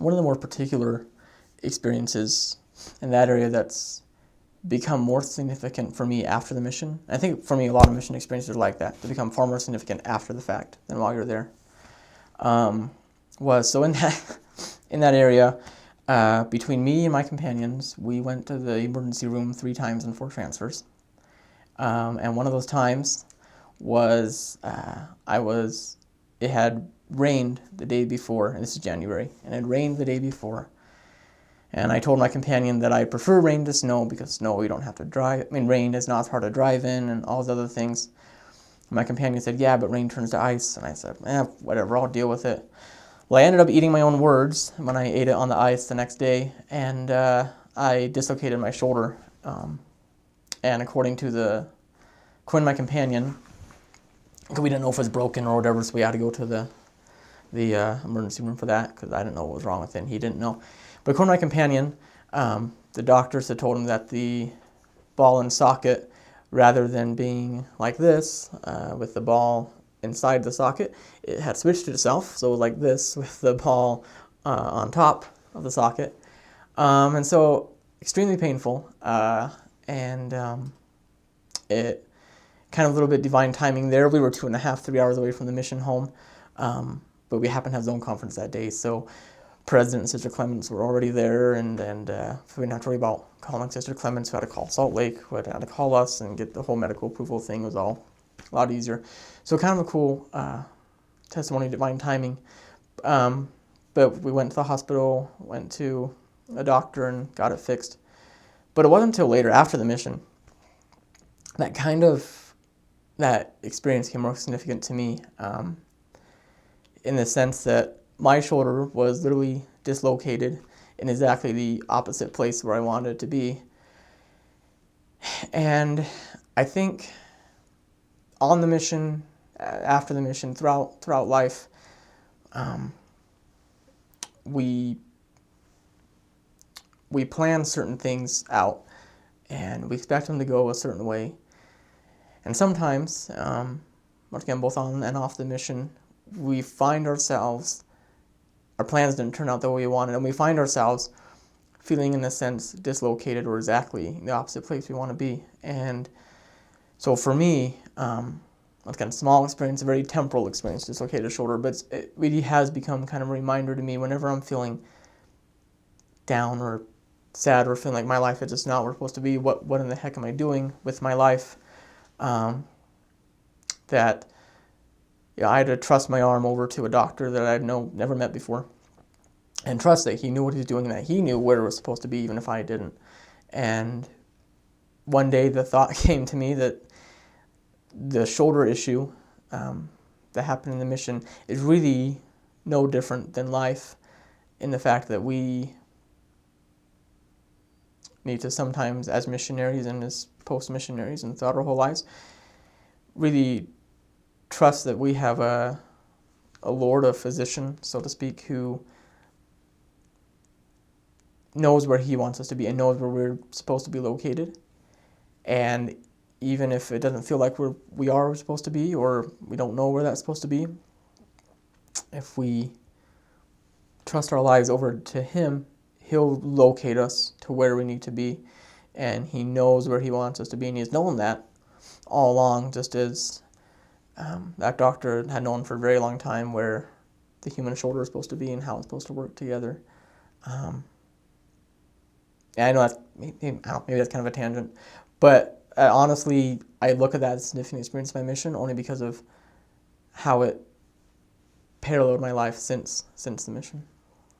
one of the more particular experiences in that area that's become more significant for me after the mission. I think for me, a lot of mission experiences are like that. They become far more significant after the fact than while you're there. Was so in that area, between me and my companions, we went to the emergency room 3 times and 4 transfers. And one of those times was it had rained the day before, and this is January, and it had rained the day before. And I told my companion that I prefer rain to snow because snow you don't have to drive. I mean, rain is not hard to drive in and all those other things. And my companion said, yeah, but rain turns to ice. And I said, whatever, I'll deal with it. Well, I ended up eating my own words when I ate it on the ice the next day, and I dislocated my shoulder. And according to my companion, we didn't know if it was broken or whatever, so we had to go to the emergency room for that because I didn't know what was wrong with it, and he didn't know. But according to my companion, the doctors had told him that the ball and socket, rather than being like this, with the ball inside the socket, it had switched itself, so it was like this with the ball on top of the socket. And so, extremely painful, and it kind of a little bit divine timing there. We were 2.5, 3 hours away from the mission home, but we happened to have zone conference that day, so President and Sister Clements were already there, and we didn't have to worry about calling Sister Clements. We had to call Salt Lake, we had to call us and get the whole medical approval thing. It was all a lot easier. So kind of a cool testimony of divine timing. But we went to the hospital, went to a doctor and got it fixed. But it wasn't until later, after the mission, that experience became more significant to me, in the sense that my shoulder was literally dislocated in exactly the opposite place where I wanted it to be. And I think on the mission, after the mission, throughout life, we plan certain things out, and we expect them to go a certain way. And sometimes, once again, both on and off the mission, we find ourselves, our plans didn't turn out the way we wanted, and we find ourselves feeling, in a sense, dislocated or exactly the opposite place we want to be. And so for me, once again, small experience, a very temporal experience, dislocated shoulder, but it really has become kind of a reminder to me whenever I'm feeling down or sad or feeling like my life is just not where it's supposed to be, what in the heck am I doing with my life, that I had to trust my arm over to a doctor that I'd never met before, and trust that he knew what he was doing and that he knew where it was supposed to be, even if I didn't. And one day the thought came to me that the shoulder issue that happened in the mission is really no different than life, in the fact that we need to sometimes, as missionaries and as post-missionaries and throughout our whole lives, really trust that we have a Lord, a physician, so to speak, who knows where he wants us to be and knows where we're supposed to be located. And even if it doesn't feel like we are where we're supposed to be, or we don't know where that's supposed to be, if we trust our lives over to him, he'll locate us to where we need to be, and he knows where he wants us to be, and he's known that all along, just as that doctor had known for a very long time where the human shoulder is supposed to be and how it's supposed to work together. And I know that's maybe that's kind of a tangent, but honestly, I look at that as a significant experience of my mission only because of how it paralleled my life since the mission.